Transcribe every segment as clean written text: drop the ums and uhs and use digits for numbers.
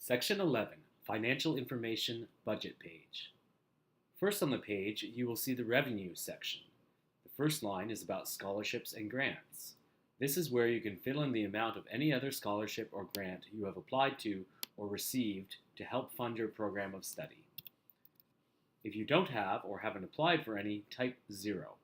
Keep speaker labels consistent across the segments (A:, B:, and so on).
A: Section 11, Financial Information Budget Page. First on the page, you will see the Revenue section. The first line is about scholarships and grants. This is where you can fill in the amount of any other scholarship or grant you have applied to or received to help fund your program of study. If you don't have or haven't applied for any, type 0.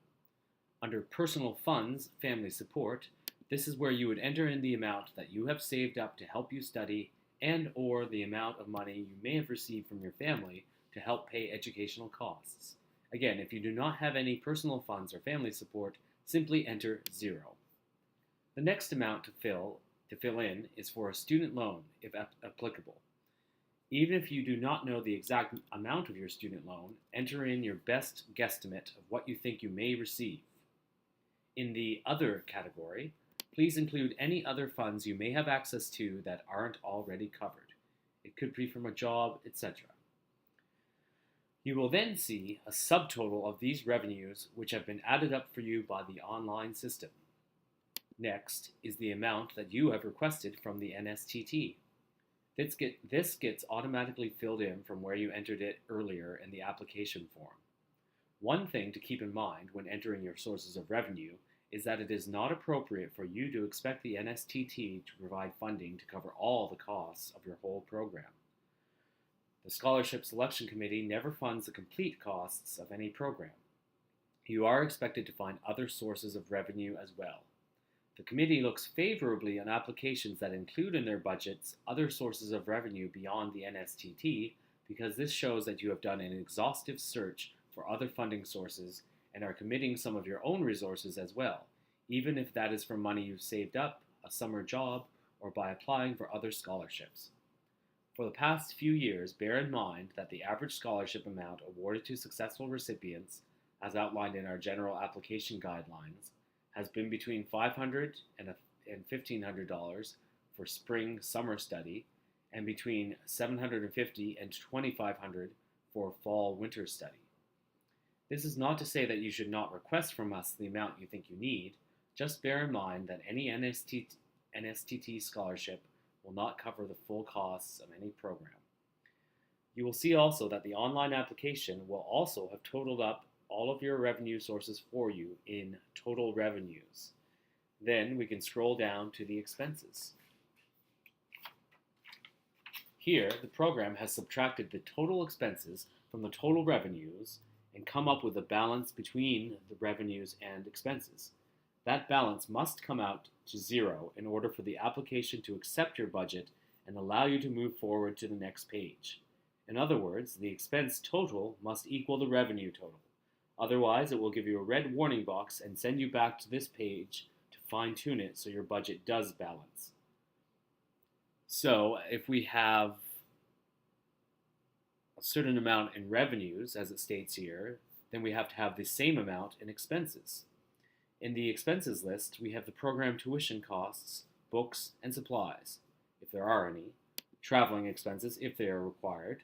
A: Under Personal Funds, Family Support, this is where you would enter in the amount that you have saved up to help you study and or the amount of money you may have received from your family to help pay educational costs. Again, if you do not have any personal funds or family support, simply enter 0. The next amount to fill in is for a student loan, if applicable. Even if you do not know the exact amount of your student loan, enter in your best guesstimate of what you think you may receive. In the Other category, please include any other funds you may have access to that aren't already covered. It could be from a job, etc. You will then see a subtotal of these revenues which have been added up for you by the online system. Next is the amount that you have requested from the Nstt. This gets automatically filled in from where you entered it earlier in the application form. One thing to keep in mind when entering your sources of revenue is that it is not appropriate for you to expect the Nstt to provide funding to cover all the costs of your whole program. The Scholarship Selection Committee never funds the complete costs of any program. You are expected to find other sources of revenue as well. The committee looks favorably on applications that include in their budgets other sources of revenue beyond the Nstt because this shows that you have done an exhaustive search for other funding sources and are committing some of your own resources as well, even if that is from money you've saved up, a summer job, or by applying for other scholarships. For the past few years, bear in mind that the average scholarship amount awarded to successful recipients, as outlined in our general application guidelines, has been between $500 and $1,500 for spring-summer study, and between $750 and $2,500 for fall-winter study. This is not to say that you should not request from us the amount you think you need. Just bear in mind that any Nstt scholarship will not cover the full costs of any program. You will see also that the online application will also have totaled up all of your revenue sources for you in total revenues. Then we can scroll down to the expenses. Here, the program has subtracted the total expenses from the total revenues and come up with a balance between the revenues and expenses. That balance must come out to 0 in order for the application to accept your budget and allow you to move forward to the next page. In other words, the expense total must equal the revenue total. Otherwise, it will give you a red warning box and send you back to this page to fine-tune it so your budget does balance. So, if we have a certain amount in revenues, as it states here, then we have to have the same amount in expenses. In the expenses list, we have the program tuition costs, books, and supplies, if there are any, traveling expenses, if they are required,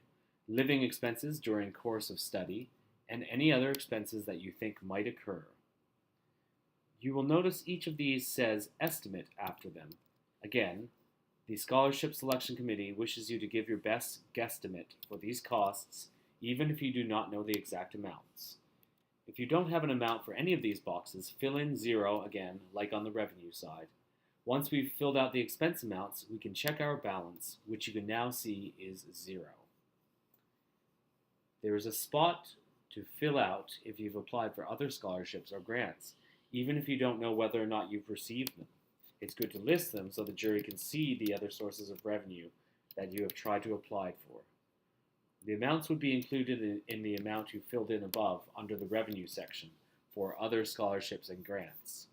A: living expenses during course of study, and any other expenses that you think might occur. You will notice each of these says estimate after them. Again, the Scholarship Selection Committee wishes you to give your best guesstimate for these costs, even if you do not know the exact amounts. If you don't have an amount for any of these boxes, fill in 0 again, like on the revenue side. Once we've filled out the expense amounts, we can check our balance, which you can now see is 0. There is a spot to fill out if you've applied for other scholarships or grants, even if you don't know whether or not you've received them. It's good to list them so the jury can see the other sources of revenue that you have tried to apply for. The amounts would be included in the amount you filled in above under the revenue section for other scholarships and grants.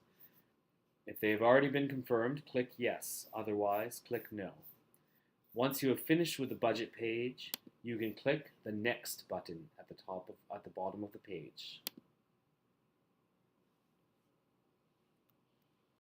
A: If they have already been confirmed, click yes. Otherwise, click no. Once you have finished with the budget page, you can click the Next button at the bottom of the page.